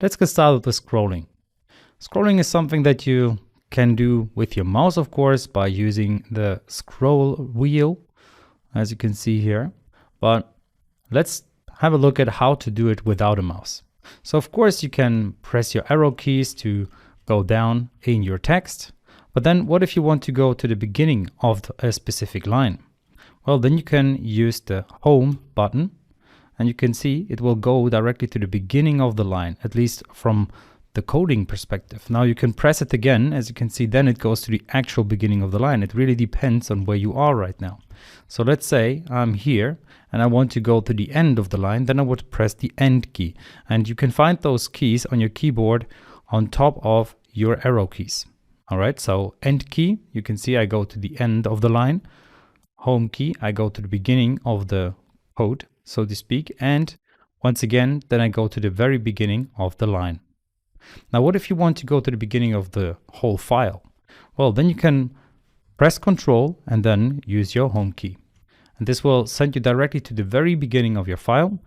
Let's get started with scrolling. Scrolling is something that you can do with your mouse, of course, by using the scroll wheel, as you can see here. But let's have a look at how to do it without a mouse. So of course you can press your arrow keys to go down in your text. But then what if you want to go to the beginning of a specific line? Well, then you can use the home button, and you can see it will go directly to the beginning of the line, at least from the coding perspective. Now you can press it again, as you can see, then it goes to the actual beginning of the line. It really depends on where you are right now. So let's say I'm here and I want to go to the end of the line, then I would press the end key. And you can find those keys on your keyboard on top of your arrow keys. All right, so end key, you can see I go to the end of the line. Home key, I go to the beginning of the code, so to speak. And once again, then I go to the very beginning of the line. Now, what if you want to go to the beginning of the whole file? Well, then you can press Control and then use your home key. And this will send you directly to the very beginning of your file.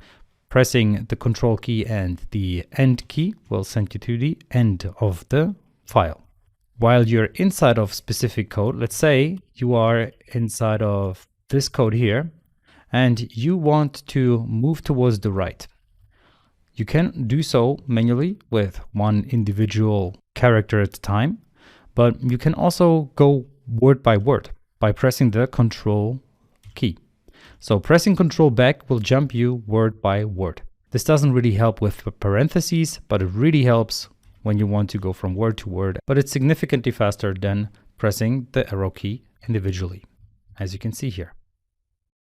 Pressing the Control key and the end key will send you to the end of the file. While you're inside of specific code, let's say you are inside of this code here, and you want to move towards the right. You can do so manually with one individual character at a time, but you can also go word by word by pressing the Control key. So pressing Control back will jump you word by word. This doesn't really help with parentheses, but it really helps when you want to go from word to word, but it's significantly faster than pressing the arrow key individually, as you can see here.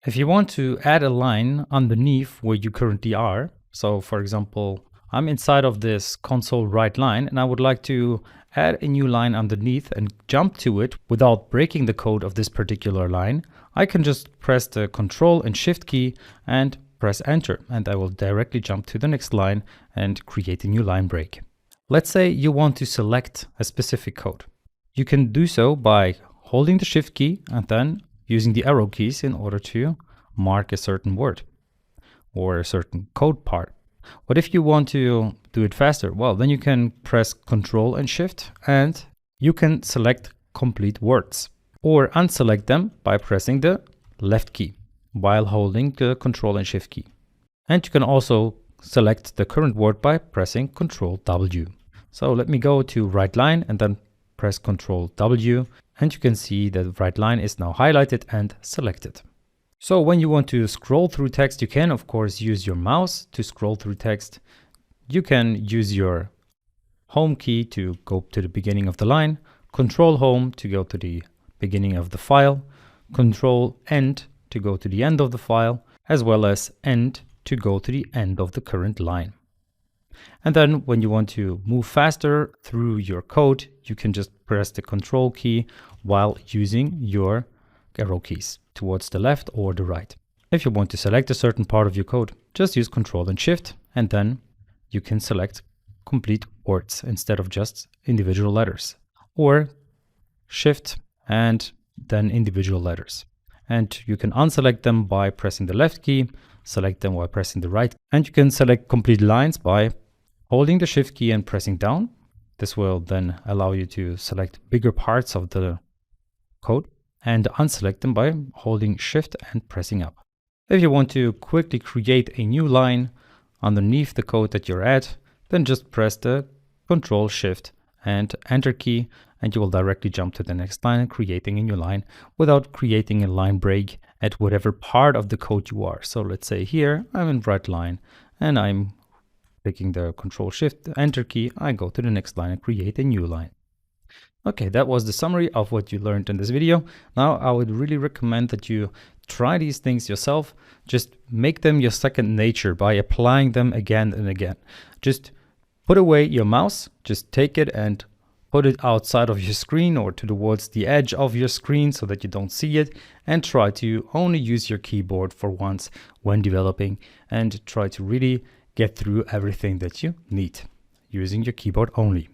If you want to add a line underneath where you currently are, so for example, I'm inside of this console write line and I would like to add a new line underneath and jump to it without breaking the code of this particular line, I can just press the Control and Shift key and press Enter, and I will directly jump to the next line and create a new line break. Let's say you want to select a specific code. You can do so by holding the Shift key and then using the arrow keys in order to mark a certain word or a certain code part. What if you want to do it faster? Well, then you can press Control and Shift and you can select complete words or unselect them by pressing the left key while holding the Control and Shift key. And you can also select the current word by pressing Control W. So let me go to write line and then press Control W, and you can see that write line is now highlighted and selected. So when you want to scroll through text, you can of course use your mouse to scroll through text. You can use your home key to go to the beginning of the line, Control Home to go to the beginning of the file, Control End to go to the end of the file, as well as End to go to the end of the current line. And then when you want to move faster through your code, you can just press the Control key while using your arrow keys towards the left or the right. If you want to select a certain part of your code, just use Control and Shift, and then you can select complete words instead of just individual letters, or Shift and then individual letters. And you can unselect them by pressing the left key, select them while pressing the right, and you can select complete lines by holding the Shift key and pressing down. This will then allow you to select bigger parts of the code and unselect them by holding Shift and pressing up. If you want to quickly create a new line underneath the code that you're at, then just press the Control, Shift and Enter key, and you will directly jump to the next line, creating a new line without creating a line break at whatever part of the code you are. So let's say here I'm in write line and I'm clicking the Control, Shift, Enter key, I go to the next line and create a new line. Okay, that was the summary of what you learned in this video. Now, I would really recommend that you try these things yourself. Just make them your second nature by applying them again and again. Just put away your mouse, just take it and put it outside of your screen or towards the edge of your screen so that you don't see it, and try to only use your keyboard for once when developing, and try to really get through everything that you need using your keyboard only.